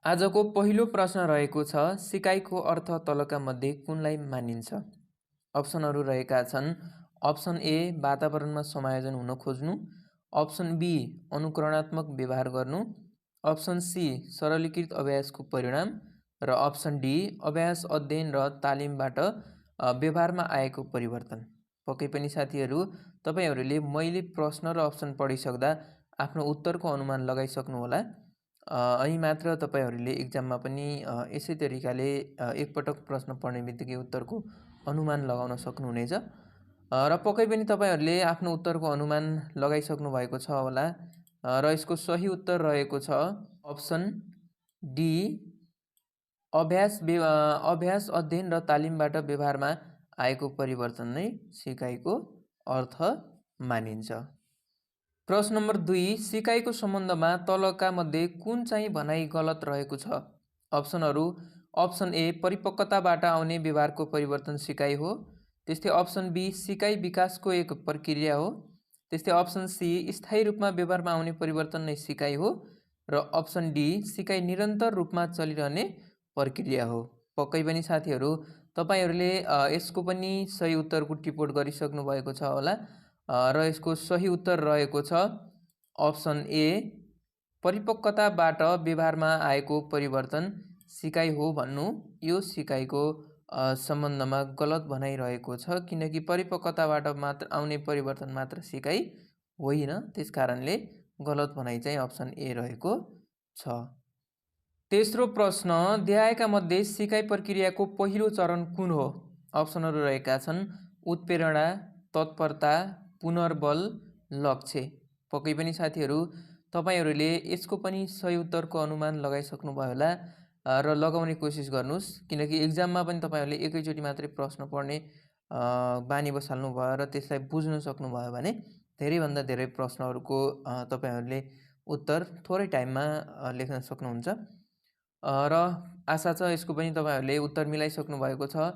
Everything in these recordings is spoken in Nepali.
आजको पहिलो प्रश्न रहेको छ, सिकाइको अर्थ तलका मध्ये कुनलाई मानिन्छ? अप्सनहरू रहेका छन्। अप्सन ए वातावरणमा समायोजन हुन खोज्नु, अप्सन बी अनुकरणात्मक व्यवहार गर्नु, अप्सन सी सरलीकृत अभ्यासको परिणाम र अप्सन डी अभ्यास अध्ययन र तालिमबाट व्यवहारमा आएको परिवर्तन। पक्कै पनि साथीहरू, तपाईहरूले मैले प्रश्न र अप्सन पढिसक्दा आफ्नो उत्तरको अनुमान लगाइसक्नु होला। अनि मात्र तपाईहरूले एक्जाममा पनि यसै तरिकाले एकपटक प्रश्न पढ्ने बित्तिकै उत्तरको अनुमान लगाउन सक्नुहुनेछ। र पक्कै पनि तपाईहरूले आफ्नो उत्तरको अनुमान लगाइसक्नु भएको छ होला र यसको सही उत्तर रहेको छ अप्सन डी अभ्यास अध्ययन र तालिमबाट व्यवहारमा आएको परिवर्तन नै सिकाइको अर्थ मानिन्छ। प्रश्न नम्बर 2, सिकाइको सम्बन्धमा तलका मध्ये कुन चाहिँ भनाइ गलत रहेको छ? अप्सनहरू, अप्सन ए परिपक्वताबाट आउने व्यवहारको परिवर्तन सिकाइ हो। त्यस्तै अप्सन बी सिकाइ विकासको एक प्रक्रिया हो। त्यस्तै अप्सन सी स्थायी रूपमा व्यवहारमा आउने परिवर्तन नै सिकाइ हो र अप्सन डी सिकाइ निरन्तर रूपमा चलिरहने प्रक्रिया हो। पक्कै पनि साथीहरू, तपाईहरूले यसको पनि सही उत्तरको टिपोट गरिसक्नु भएको छ होला र यसको सही उत्तर रहेको छ अप्सन ए परिपक्वताबाट व्यवहारमा आएको परिवर्तन सिकाइ हो भन्नु यो सिकाइको सम्बन्धमा गलत भनाइ रहेको छ, किनकि परिपक्वताबाट मात्र आउने परिवर्तन मात्र सिकाइ होइन। त्यसकारणले गलत भनाइ चाहिँ अप्सन ए रहेको छ। तेस्रो प्रश्न, देखाएका मध्ये सिकाइ प्रक्रियाको पहिलो चरण कुन हो? अप्सनहरू रहेका छन् उत्प्रेरणा, तत्परता, पुनर्बल, लक्ष्य। पक्कै पनि साथीहरू, तपाईहरूले यसको पनि सही उत्तरको अनुमान लगाइसक्नु भयो होला र लगाउने कोसिस गर्नुहोस्, किनकि एक्जाममा पनि तपाईहरूले एकैचोटि मात्रै प्रश्न पढ्ने बानी बसाल्नु भयो र त्यसलाई बुझ्न सक्नुभयो भने धेरैभन्दा धेरै प्रश्नहरूको तपाईहरूले उत्तर थोरै टाइममा लेख्न सक्नुहुन्छ र आशा छ यसको पनि तपाईहरूले उत्तर मिलाइसक्नु भएको छ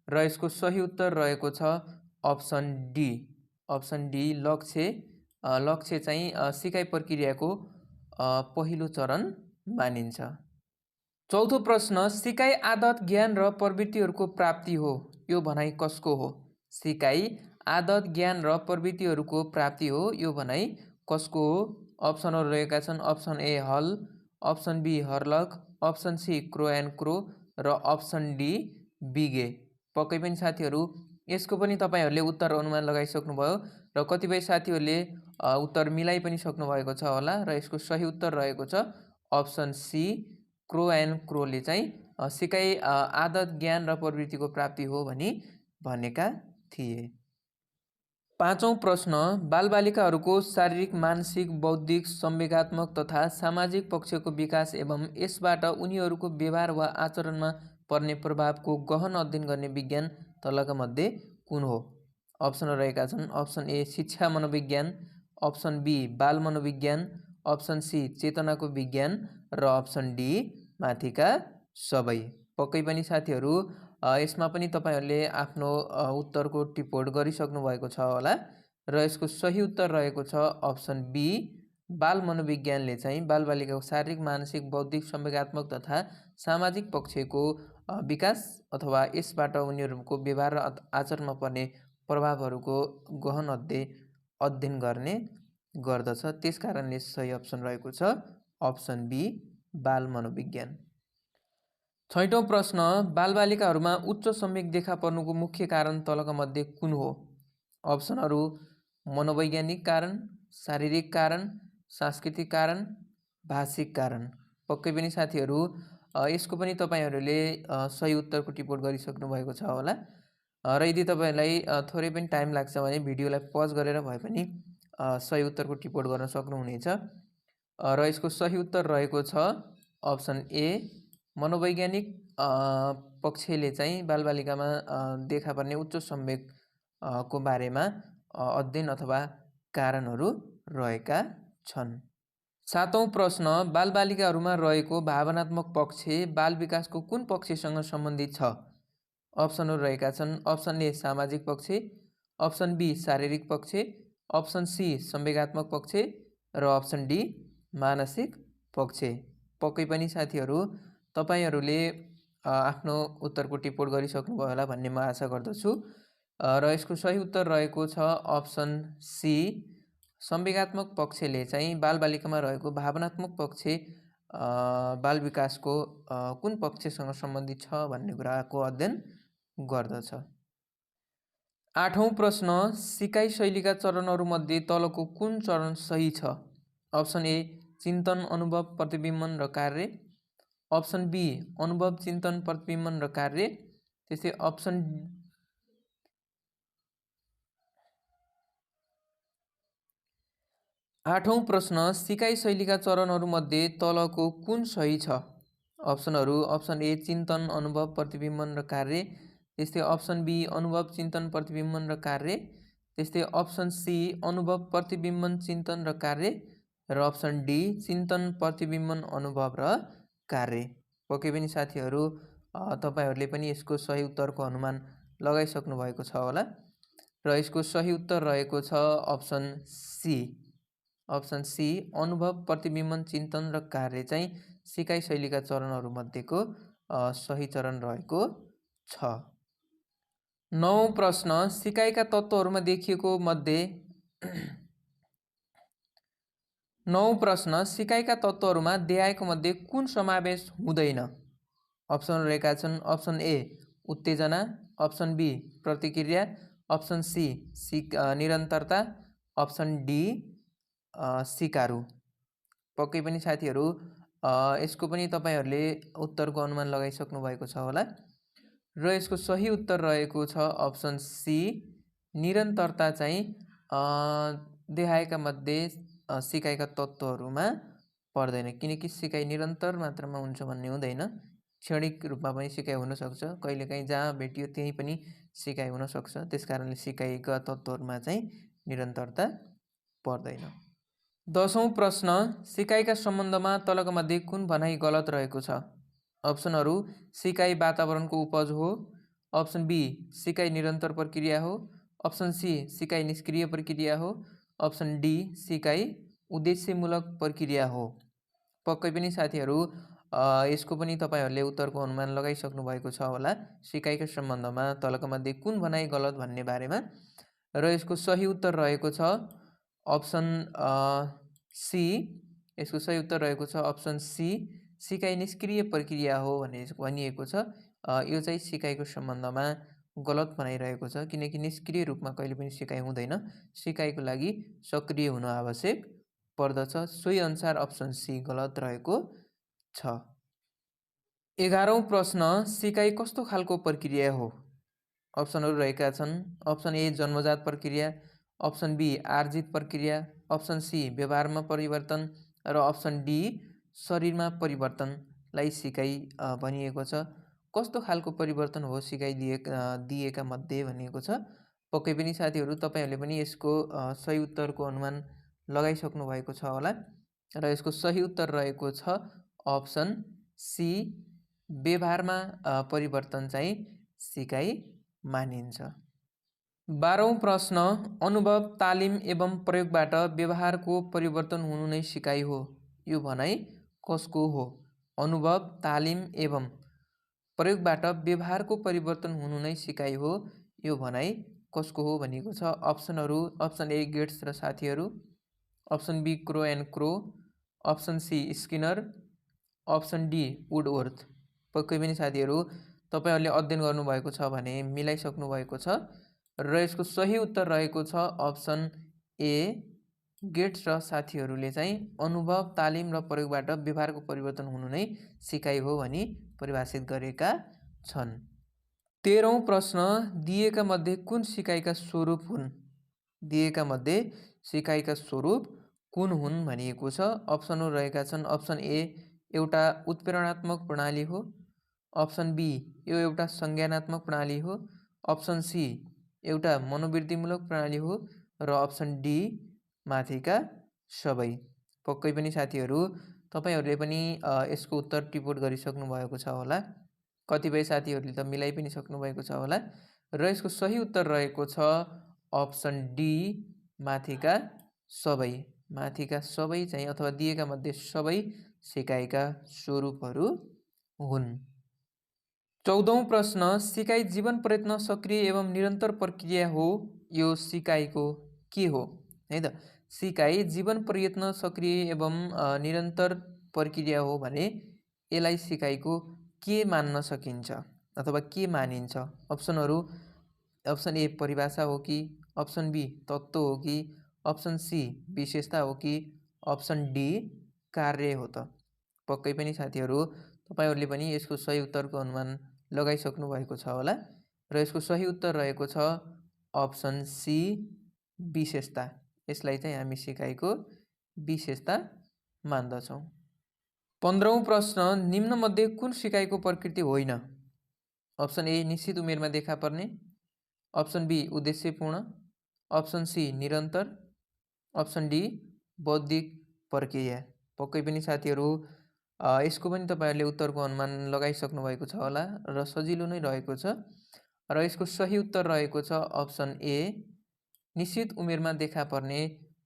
र यसको सही उत्तर रहेको छ अप्सन डी। अप्सन डी लक्ष्य चाहिँ सिकाइ प्रक्रियाको पहिलो चरण मानिन्छ। चौथो प्रश्न, सिकाइ आदत, ज्ञान र प्रवृत्तिहरूको प्राप्ति हो, यो भनाइ कसको हो? सिकाइ आदत, ज्ञान र प्रवृत्तिहरूको प्राप्ति हो, यो भनाइ कसको हो? अप्सनहरू रहेका छन् option A Hull, option B Hurlock, option C Crow and Crow र अप्सन डी बिगे। पक्कै पनि साथीहरू, यसको पनि तपाईहरूले उत्तर अनुमान लगाइसक्नु भयो र कतिपय साथीहरूले उत्तर मिलाइ पनि सक्नु भएको छ होला र यसको सही उत्तर रहेको छ अप्सन सी क्रो एन्ड क्रोले चाहिँ सिकाइ आदत, ज्ञान र प्रवृत्तिको प्राप्ति हो भनी भनेका थिए। पाँचौं प्रश्न, बालबालिकाहरूको शारीरिक, मानसिक, बौद्धिक, संवेगात्मक तथा सामाजिक पक्षको विकास एवं यसबाट उनीहरूको व्यवहार वा आचरणमा पर्ने प्रभावको गहन अध्ययन गर्ने विज्ञान तलका मध्ये कुन हो? अप्सनहरू रहेका छन् अप्सन ए शिक्षा मनोविज्ञान, अप्सन बी बाल मनोविज्ञान, अप्सन सी चेतनाको विज्ञान र अप्सन डी माथिका सबै। पक्कै पनि साथीहरू, यसमा पनि तपाईहरूले आफ्नो उत्तरको टिपोट गरिसक्नु भएको छ होला र यसको सही उत्तर रहेको छ अप्सन बी बाल मनोविज्ञानले चाहिँ बालबालिकाको शारीरिक, मानसिक, बौद्धिक, संवेगात्मक तथा सामाजिक पक्षको विकास अथवा यसबाट उनीहरूको व्यवहार र आचरणमा पर्ने प्रभावहरूको गहन अध्ययन गर्ने गर्दछ। त्यसकारणले सही अप्सन रहेको छ अप्सन बी बाल मनोविज्ञान। छैटौं प्रश्न, बालबालिकाहरूमा उच्च संवेग देखा पर्नुको मुख्य कारण तलका मध्ये कुन हो? अप्सनहरू मनोवैज्ञानिक कारण, शारीरिक कारण, सांस्कृतिक कारण, भाषिक कारण। पक्कै पनि साथीहरू, यसको पनि तपाईहरूले सही उत्तरको टिपोट गरिसक्नु भएको छ होला र यदि तपाईहरूलाई थोरै पनि टाइम लाग्छ भने भिडियोलाई पज गरेर भए पनि सही उत्तरको टिपोट गर्न सक्नुहुनेछ र यसको सही उत्तर रहेको छ अप्सन ए मनोवैज्ञानिक पक्षले चाहिँ बालबालिकामा देखा पर्ने उच्च संवेग को बारेमा अध्ययन अथवा कारणहरू रहेका छन्। सातौं प्रश्न, बालबालिकाहरूमा रहेको भावनात्मक पक्ष बाल विकासको कुन पक्षसँग सम्बन्धित छ? अप्सनहरू रहेका छन् अप्सन ए सामाजिक पक्ष, अप्सन बी शारीरिक पक्ष, अप्सन सी संवेगात्मक पक्ष र अप्सन डी मानसिक पक्ष। पक्कै पनि साथीहरू तपाईहरूले आफ्नो उत्तरको टिप्पण गरिसक्नुभयो होला भन्ने म आशा गर्दछु। र यसको सही उत्तर रहेको छ अप्सन सी। संवेगात्मक पक्षले चाहिँ बालबालिकामा रहेको भावनात्मक पक्ष बाल विकासको कुन पक्षसँग सम्बन्धित छ भन्ने कुराको अध्ययन गर्दछ। 8औं प्रश्न, सिकाइ शैलीका चरणहरूमध्ये तलको कुन चरण सही छ? अप्सन ए चिन्तन, अनुभव, प्रतिबिम्बन र कार्य। अप्सन बी अनुभव, चिन्तन, प्रतिबिम्बन र कार्य। त्यस्तै अप्सन 8औं प्रश्न, सिकाइ शैलीका चरणहरूमध्ये तलको कुन सही छ? अप्सनहरू अप्सन ए चिन्तन, अनुभव, प्रतिबिम्बन र कार्य। त्यस्तै अप्सन बी अनुभव, चिन्तन, प्रतिबिम्बन र कार्य। त्यस्तै अप्सन सी अनुभव, प्रतिबिम्बन, चिन्तन र कार्य। र अप्सन डी चिन्तन, प्रतिबिम्बन, अनुभव र कार्य। पक्कै पनि साथीहरू तपाईहरूले पनि यसको सही उत्तरको अनुमान लगाइसक्नु भएको छ होला र यसको सही उत्तर रहेको छ अप्सन सी। अप्सन सी अनुभव, प्रतिबिम्बन, चिन्तन र कार्य चाहिँ सिकाइ शैलीका चरणहरूमध्येको सही चरण रहेको छ। 9औं प्रश्न, सिकाइका तत्त्वहरूमा देखिएको मध्ये 9औं प्रश्न, सिकाइका तत्त्वहरूमा देहायको मध्ये कुन समावेश हुँदैन? अप्सन रहेका छन् अप्सन ए उत्तेजना, अप्सन बी प्रतिक्रिया, अप्सन सी निरन्तरता, अप्सन डी सिकारु। पक्कै पनि साथीहरू यसको पनि तपाईहरूले उत्तरको अनुमान लगाइसक्नु भएको छ होला र यसको सही उत्तर रहेको छ अप्सन सी निरन्तरता चाहिँ देहायका मध्ये सिकाइका तत्त्वहरूमा पर्दैन, किनकि सिकाइ निरन्तर मात्रामा हुन्छ भन्ने हुँदैन। क्षणिक रूपमा पनि सिकाइ हुनसक्छ, कहिलेकाहीँ जहाँ भेटियो त्यहीँ पनि सिकाइ हुनसक्छ। त्यसकारणले सिकाइका तत्त्वहरूमा चाहिँ निरन्तरता पर्दैन। 10औं प्रश्न, सिकाइका सम्बन्धमा तलका मध्ये कुन भनाइ गलत रहेको छ? अप्सनहरू सिकाइ वातावरणको उपज हो, अप्सन बी सिकाइ निरन्तर प्रक्रिया हो, अप्सन सी सिकाइ निष्क्रिय प्रक्रिया हो, अप्सन डी सिकाइ उद्देश्यमूलक प्रक्रिया हो। पक्कै पनि साथीहरू यसको पनि तपाईहरूले उत्तरको अनुमान लगाइसक्नु भएको छ होला सिकाइका सम्बन्धमा तलका मध्ये कुन भनाइ गलत भन्ने बारेमा र यसको सही उत्तर रहेको छ अप्सन सी। यसको सही उत्तर रहेको छ अप्सन सी सिकाइ निष्क्रिय प्रक्रिया हो भनिएको छ। यो चाहिँ सिकाइको सम्बन्धमा गलत भनाइरहेको छ, किनकि निष्क्रिय रूपमा कहिले पनि सिकाइ हुँदैन, सिकाइको लागि सक्रिय हुन आवश्यक पर्दछ। सोही अनुसार अप्सन सी गलत रहेको छ। 11औं प्रश्न, सिकाइ कस्तो खालको प्रक्रिया हो? अप्सनहरू रहेका छन् अप्सन ए जन्मजात प्रक्रिया, अप्सन बी आर्जित प्रक्रिया, अप्सन सी व्यवहारमा परिवर्तन र अप्सन डी शरीरमा परिवर्तनलाई सिकाइ भनिएको छ। कस्तो खालको परिवर्तन हो सिकाइ दिएका मध्ये भनिएको छ। पक्कै पनि साथीहरू तपाईहरूले पनि यसको सही उत्तरको अनुमान लगाइसक्नु भएको छ होला र यसको सही उत्तर रहेको छ अप्सन सी व्यवहारमा परिवर्तन चाहिँ सिकाइ मानिन्छ। 12औं प्रश्न, अनुभव, तालिम एवं प्रयोगबाट व्यवहारको परिवर्तन हुनु नै सिकाइ हो, यो भनाइ कसको हो? अनुभव, तालिम एवं प्रयोगबाट व्यवहारको परिवर्तन हुनु नै सिकाइ हो, यो भनाइ कसको हो भनिएको छ। अप्सनहरू अप्सन ए गेट्स र साथीहरू, option B Crow and Crow, option C Skinner, option D Woodworth. पक्कै पनि साथीहरू तपाईहरूले अध्ययन गर्नुभएको छ भने मिलाइसक्नु भएको छ र यसको सही उत्तर रहेको छ अप्सन ए गेट्स र साथीहरूले चाहिँ अनुभव, तालिम र प्रयोगबाट व्यवहारको परिवर्तन हुनु नै सिकाइ हो भनी परिभाषित गरेका छन्। 13औं प्रश्न, दिएका मध्ये कुन सिकाइका स्वरूप हुन्? दिएका मध्ये सिकाइका स्वरूप कुन हुन् भनिएको छ। अप्सनहरू रहेका छन् अप्सन ए एउटा उत्प्रेरणात्मक प्रणाली हो, अप्सन बी यो एउटा संज्ञानात्मक प्रणाली हो, अप्सन सी एउटा मनोवृत्तिमूलक प्रणाली हो र अप्सन डी माथिका सबै। पक्कै पनि साथीहरू तपाईहरूले पनि यसको उत्तर टिप्पण गरिसक्नु भएको छ होला, कतिपय साथीहरूले त मिलाइ पनि सक्नु भएको छ होला र यसको सही उत्तर रहेको छ अप्सन डी माथिका सबै। माथिका सबै चाहिँ अथवा दिएका मध्ये सबै सिकाइका स्वरूपहरू हुन्। 14औं प्रश्न, सिकाइ जीवन प्रयत्न सक्रिय एवं निरन्तर प्रक्रिया हो, यो सिकाइको के हो? है त, सिकाइ जीवन प्रयत्न सक्रिय एवं निरन्तर प्रक्रिया हो भने यसलाई सिकाइको के मान्न सकिन्छ अथवा के मानिन्छ? अप्सनहरू, अप्सन ए परिभाषा हो कि, अप्सन बी तत्त्व हो कि, अप्सन सी विशेषता हो कि, अप्सन डी कार्य हो त? पक्कै पनि साथीहरू तपाईहरूले पनि यसको सही उत्तरको अनुमान लगाइसक्नु भएको छ होला र यसको सही उत्तर रहेको छ अप्सन सी विशेषता। यसलाई चाहिँ हामी सिकाइको विशेषता मान्दछौँ। 15औं प्रश्न, निम्नमध्ये कुन सिकाइको प्रकृति होइन? अप्सन ए निश्चित उमेरमा देखा पर्ने, अप्सन बी उद्देश्यपूर्ण, अप्सन सी निरन्तर, अप्सन डी बौद्धिक प्रक्रिया। पक्कै पनि साथीहरू यसको पनि तपाईहरूले उत्तरको अनुमान लगाइसक्नु भएको छ होला र सजिलो नै रहेको छ र यसको सही उत्तर रहेको छ अप्सन ए निश्चित उमेरमा देखा पर्ने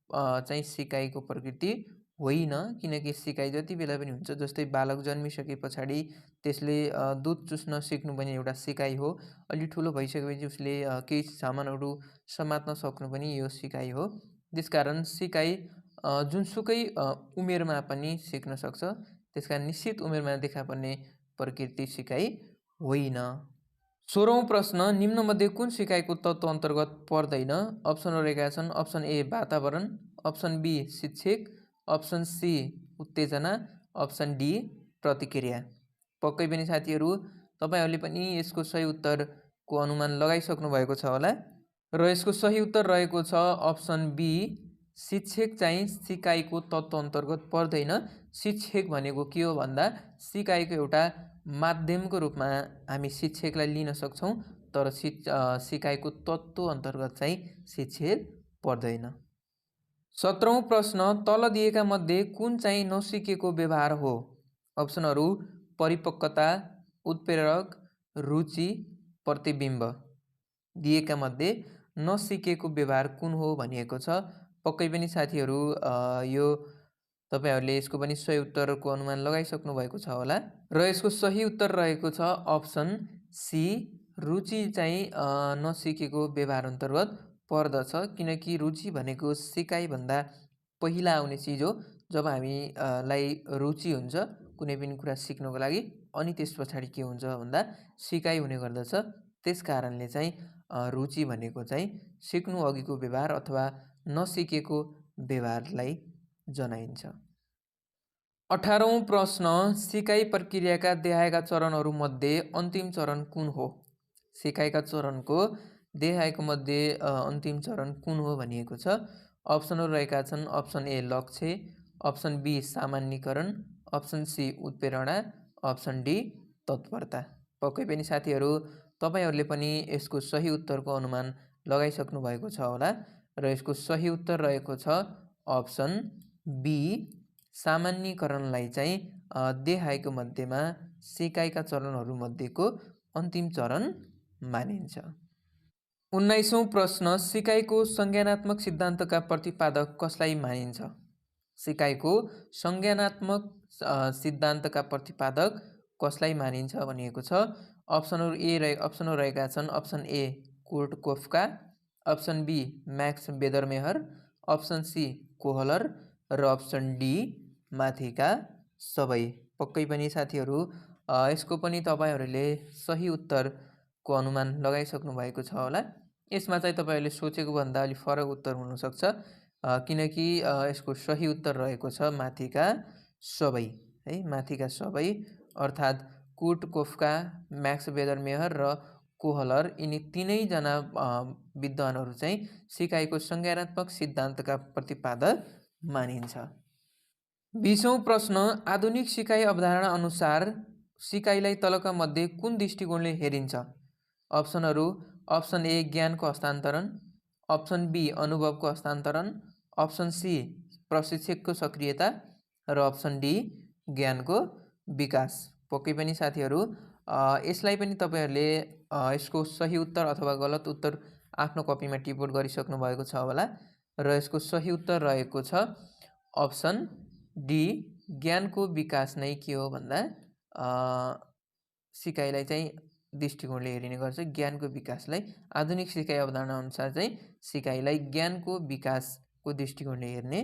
चाहिँ सिकाइको प्रकृति होइन। किनकि सिकाइ जति बेला पनि हुन्छ, जस्तै बालक जन्मिसके पछाडि त्यसले दुध चुस्न सिक्नु पनि एउटा सिकाइ हो। अलि ठुलो भइसकेपछि उसले केही सामानहरू समात्न सक्नु पनि यो सिकाइ हो। त्यसकारण सिकाइ जुनसुकै उमेरमा पनि सिक्न सक्छ। त्यसकारण निश्चित उमेरमा देखा पर्ने प्रकृति सिकाइ होइन। 16औं प्रश्न, निम्नमध्ये कुन सिकाइको तत्त्व अन्तर्गत पर्दैन? अप्सनहरू रहेका छन् अप्सन ए वातावरण, अप्सन बी शिक्षक, अप्सन सी उत्तेजना, अप्सन डी प्रतिक्रिया। पक्कै पनि साथीहरू तपाईहरूले पनि यसको सही उत्तरको अनुमान लगाइसक्नु भएको छ होला र यसको सही उत्तर रहेको छ अप्सन बी शिक्षक चाहिँ सिकाइको तत्त्व अन्तर्गत पर्दैन। शिक्षक भनेको के हो भन्दा सिकाइको एउटा माध्यमको रूपमा हामी शिक्षकलाई लिन सक्छौँ, तर सिकाइको तत्त्व अन्तर्गत चाहिँ शिक्षक पर्दैन। 17औं प्रश्न, तल दिएका मध्ये कुन चाहिँ नसिकेको व्यवहार हो? अप्सनहरू परिपक्वता, उत्प्रेरक, रुचि, प्रतिबिम्ब। दिएका मध्ये नसिकेको व्यवहार कुन हो भनिएको छ। पक्कै पनि साथीहरू यो तपाईहरूले यसको पनि सही उत्तरको अनुमान लगाइसक्नु भएको छ होला र यसको सही उत्तर रहेको छ अप्सन सी रुचि चाहिँ नसिकेको व्यवहार अन्तर्गत पर्दछ। किनकि रुचि भनेको सिकाइभन्दा पहिला आउने चिज हो। जब हामीलाई रुचि हुन्छ कुनै पनि कुरा सिक्नको लागि, अनि त्यस पछाडि के हुन्छ भन्दा सिकाइ हुने गर्दछ। त्यस कारणले चाहिँ रुचि भनेको चाहिँ सिक्नु अघिको व्यवहार अथवा नसिकेको व्यवहारलाई जनाइन्छ। 18औं प्रश्न, सिकाइ प्रक्रियाका देखाएका चरणहरूमध्ये अन्तिम चरण कुन हो? सिकाइका चरणको देखाएको मध्ये अन्तिम चरण कुन हो भनिएको छ। अप्सनहरू रहेका छन् अप्सन ए लक्ष्य, अप्सन बी सामान्यीकरण, अप्सन सी उत्प्रेरणा, अप्सन डी तत्परता। पक्कै पनि साथीहरू तपाईहरूले पनि यसको सही उत्तरको अनुमान लगाइसक्नु भएको छ होला र यसको सही उत्तर रहेको छ अप्सन बी सामान्यीकरणलाई चाहिँ देखाएको मध्येमा सिकाइका चरणहरू मध्येको अन्तिम चरण मानिन्छ। 19औं प्रश्न, सिकाइको संज्ञानात्मक सिद्धान्तका प्रतिपादक कसलाई मानिन्छ? सिकाइको संज्ञानात्मक सिद्धान्तका प्रतिपादक कसलाई मानिन्छ भनिएको छ। अप्सनहरू रहेका छन् option A Kurt Koffka, option B Max Wertheimer, option C Kohler र अप्सन डी माथिका सबै। पक्कै पनि साथीहरू यसको पनि तपाईँहरूले सही उत्तरको अनुमान लगाइसक्नु भएको छ होला। यसमा चाहिँ तपाईँहरूले सोचेको भन्दा अलिक फरक उत्तर हुनसक्छ, किनकि यसको सही उत्तर रहेको छ माथिका सबै है। माथिका सबै अर्थात् कुर्ट कोफका, म्याक्स वेदरमेहर र कोहलर, यिनी तीनैजना विद्वानहरू चाहिँ सिकाइको संज्ञानात्मक सिद्धान्तका प्रतिपादक मानिन्छ। 20औं प्रश्न, आधुनिक सिकाइ अवधारणा अनुसार सिकाइलाई तलका मध्ये कुन दृष्टिकोणले हेरिन्छ? अप्सनहरू अप्सन ए ज्ञानको हस्तान्तरण, अप्सन बी अनुभवको हस्तान्तरण, अप्सन सी प्रशिक्षकको सक्रियता र अप्सन डी ज्ञानको विकास। पक्कै पनि साथीहरू यसलाई पनि तपाईँहरूले यसको सही उत्तर अथवा गलत उत्तर आफ्नो कपीमा टिप्पणी गरिसक्नु भएको छ होला र यसको सही उत्तर रहेको छ अप्सन डी ज्ञानको विकास नै के हो भन्दा सिकाइलाई चाहिँ दृष्टिकोणले हेरिने गर्छ। ज्ञानको विकासलाई आधुनिक सिकाइ अवधारणा अनुसार चाहिँ सिकाइलाई ज्ञानको विकासको दृष्टिकोणले हेर्ने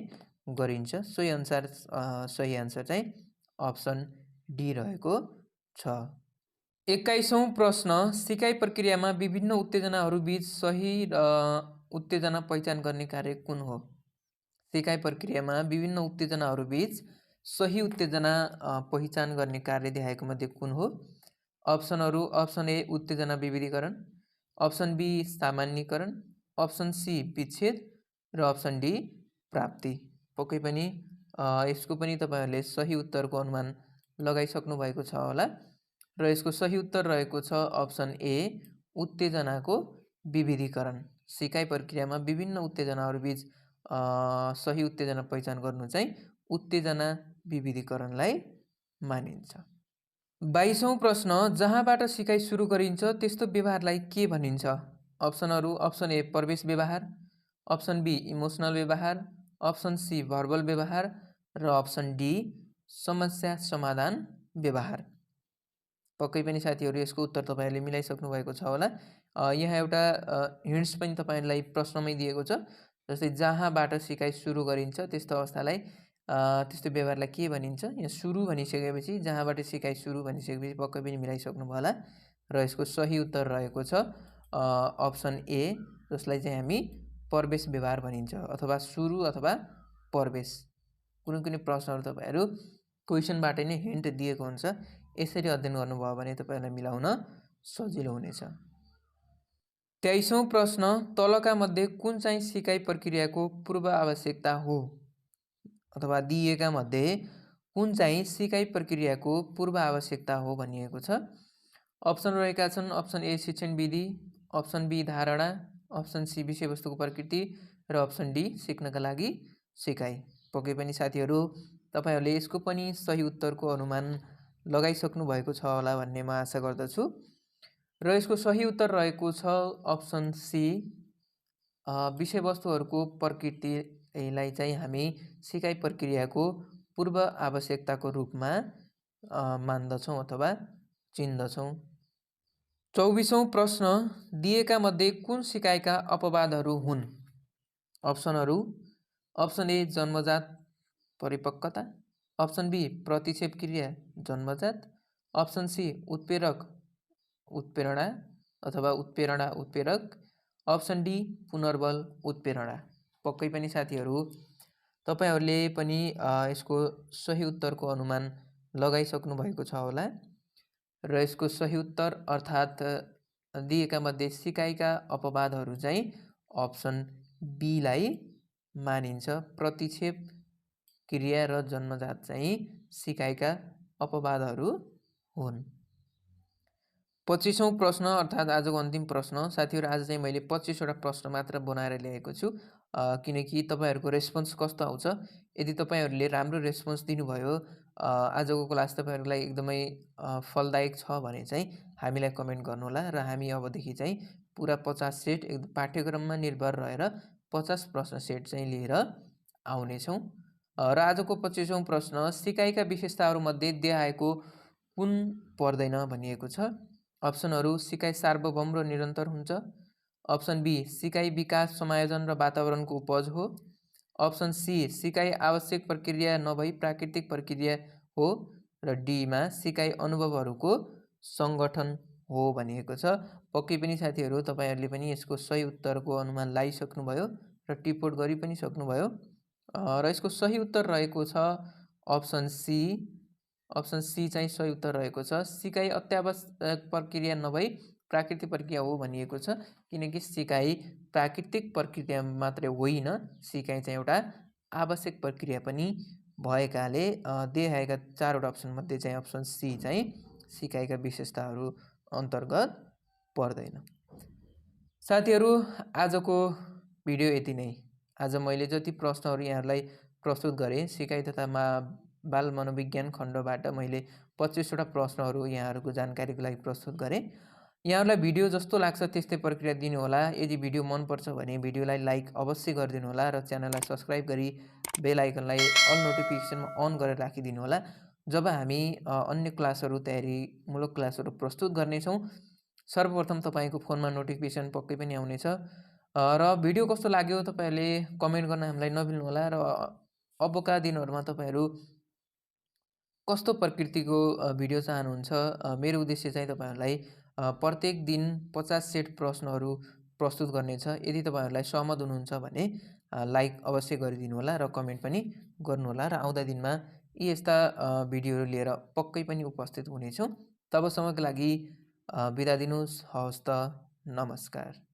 गरिन्छ। सोही अनुसार सही आन्सर चाहिँ अप्सन डी रहेको छ। 21औं प्रश्न, सिकाइ प्रक्रियामा विभिन्न उत्तेजनाहरू बीच सही उत्तेजना पहिचान गर्ने कार्य कुन हो? सिकाइ प्रक्रियामा विभिन्न उत्तेजनाहरू बीच सही उत्तेजना पहिचान गर्ने कार्य देखाएको मध्ये कुन हो? अप्सनहरू, अप्सन ए उत्तेजना विविधीकरण, अप्सन बी सामान्यीकरण, अप्सन सी विच्छेद र अप्सन डी प्राप्ति। पक्कै पनि यसको पनि तपाईहरुले सही उत्तरको अनुमान लगाइसक्नु भएको छ होला र यसको सही उत्तर रहेको छ अप्सन ए उत्तेजनाको विविधीकरण। सिकाइ प्रक्रियामा विभिन्न उत्तेजनाहरू बीच सही उत्तेजना पहिचान गर्नु चाहिँ उत्तेजना विविधीकरणलाई मानिन्छ। 22औं प्रश्न, जहाँबाट सिकाइ सुरु गरिन्छ त्यस्तो व्यवहारलाई के भनिन्छ? अप्सनहरू, अप्सन ए प्रवेश व्यवहार, अप्सन बी इमोसनल व्यवहार, अप्सन सी भर्बल व्यवहार र अप्सन डी समस्या समाधान व्यवहार। पक्कै पनि साथीहरू यसको उत्तर तपाईहरुले मिलाइसक्नु भएको छ होला। यहाँ एउटा हिन्ट्स पनि तपाईहरुलाई प्रश्नमै दिएको छ। जस्तै जहाँबाट सिकाइ सुरु गरिन्छ त्यस्तो अवस्थालाई त्यस्तो व्यवहारलाई के भनिन्छ? यहाँ सुरु भनिसकेपछि जहाँबाट सिकाइ सुरु भनिसकेपछि पक्कै पनि मिलाइसक्नु भयो होला र यसको सही उत्तर रहेको छ अप्सन ए, जसलाई चाहिँ हामी प्रवेश व्यवहार भनिन्छ अथवा सुरु अथवा प्रवेश। कुनै कुनै प्रश्नहरू तपाईहरु क्वेशनबाट नै हिन्ट दिएको हुन्छ। यसरी अध्ययन गर्नुभयो भने तपाईहरुलाई मिलाउन सजिलो हुनेछ। 23औं प्रश्न, तलका मध्ये कुन चाहिँ सिकाइ प्रक्रियाको पूर्व आवश्यकता हो? अथवा दिएका मध्ये कुन चाहिँ सिकाइ प्रक्रियाको पूर्व आवश्यकता हो भनिएको छ। अप्सन रहेका छन् अप्सन ए शिक्षण विधि, अप्सन बी धारणा, अप्सन सी विषयवस्तुको प्रकृति र अप्सन डी सिक्नका लागि सिकाइ। पक्कै पनि साथीहरू तपाईहरुले यसको पनि सही उत्तरको अनुमान लगाइसक्नु भएको छ होला भन्ने म आशा गर्दछु र यसको सही उत्तर रहेको छ अप्सन सी विषयवस्तुहरूको प्रकृतिलाई चाहिँ हामी सिकाइ प्रक्रियाको पूर्व आवश्यकताको रूपमा मान्दछौँ अथवा चिन्दछौँ। 24औं प्रश्न, दिएका मध्ये कुन सिकाइका अपवादहरू हुन्? अप्सनहरू, अप्सन ए जन्मजात परिपक्वता, अप्सन बी प्रतिक्षेप क्रिया जन्मजात, अप्सन सी उत्प्रेरक उत्प्रेरणा अथवा उत्प्रेरणा उत्प्रेरक, अप्सन डी पुनर्बल उत्प्रेरणा। पक्कै पनि साथीहरू तपाईहरुले पनि यसको सही उत्तरको अनुमान लगाइसक्नु भएको छ होला र यसको सही उत्तर अर्थात् दिएका मध्ये सिकाइका अपवादहरू चाहिँ अप्सन बी लाई मानिन्छ। प्रतिक्षेप क्रिया र जन्मजात चाहिँ सिकाइका अपवादहरू हुन्। 25औं प्रश्न अर्थात् आजको अन्तिम प्रश्न। साथीहरू आज चाहिँ मैले 25वटा प्रश्न मात्र बनाएर ल्याएको छु किनकि तपाईहरुको रेस्पोन्स कस्तो आउँछ। यदि तपाईहरुले राम्रो रेस्पोन्स दिनुभयो, आजको क्लास तपाईहरुलाई एकदमै फलदायक छ भने चाहिँ हामीलाई कमेन्ट गर्नुहोला र हामी अबदेखि चाहिँ पुरा 50 सेट पाठ्यक्रममा निर्भर रहेर 50 प्रश्न सेट चाहिँ लिएर आउनेछौँ। र आजको 25औं प्रश्न, सिकाइका विशेषताहरू मध्ये देखाएको कुन पर्दैन भनिएको छ। अप्सनहरू, सिकाइ सार्वभौम र निरन्तर हुन्छ, अप्सन बी सिकाइ विकास समायोजन र वातावरणको उपज हो, अप्सन सी सिकाइ आवश्यक प्रक्रिया नभई प्राकृतिक प्रक्रिया हो र डीमा सिकाइ अनुभवहरूको संगठन हो भनिएको छ। पक्कै पनि साथीहरू तपाईहरुले पनि यसको सही उत्तरको अनुमान लगाइसक्नुभयो र टिपोट गरि पनि सक्नुभयो र यसको सही उत्तर रहेको छ अप्सन सी। अप्सन सी चाहिँ सही उत्तर रहेको छ। सिकाइ अत्यावश्यक प्रक्रिया नभई प्राकृतिक प्रक्रिया हो भनिएको छ किनकि सिकाइ प्राकृतिक प्रक्रिया मात्रै होइन, सिकाइ चाहिँ एउटा आवश्यक प्रक्रिया पनि भएकाले देखाएका 4वटा अप्सन मध्ये चाहिँ अप्सन सी चाहिँ सिकाइका विशेषताहरू अन्तर्गत पर्दैन। साथीहरू आजको भिडियो यति नै। आज मैले जति प्रश्नहरू यहाँहरूलाई प्रस्तुत गरेँ सिकाइ तथा बाल मनोविज्ञान खण्डबाट मैले 25वटा प्रश्नहरू यहाँहरूको जानकारीको लागि प्रस्तुत गरेँ। यहाँहरूलाई भिडियो जस्तो लाग्छ त्यस्तै प्रक्रिया दिनुहोला। यदि भिडियो मनपर्छ भने भिडियोलाई लाइक अवश्य गरिदिनु होला र च्यानललाई सब्सक्राइब गरी बेल आइकनलाई अल नोटिफिकेसनमा अन गरेर राखिदिनु होला। जब हामी अन्य क्लासहरू तयारीमूलक क्लासहरू प्रस्तुत गर्नेछौँ, सर्वप्रथम तपाईँको फोनमा नोटिफिकेसन पक्कै पनि आउनेछ। र भिडियो कस्तो लाग्यो तपाईँहरूले कमेन्ट गर्न हामीलाई नभुल्नुहोला। र अबका दिनहरूमा तपाईँहरू कस्तो प्रकृतिको भिडियो चाहनुहुन्छ, मेरो उद्देश्य चाहिँ तपाईँहरूलाई प्रत्येक दिन 50 सेट प्रश्नहरू प्रस्तुत गर्नेछ। यदि तपाईँहरूलाई सहमत हुनुहुन्छ भने लाइक अवश्य गरिदिनु होला र कमेन्ट पनि गर्नुहोला र आउँदा दिनमा यी यस्ता भिडियोहरू लिएर पक्कै पनि उपस्थित हुनेछौँ। तबसम्मको लागि बिदा दिनुहोस्। हवस् त, नमस्कार।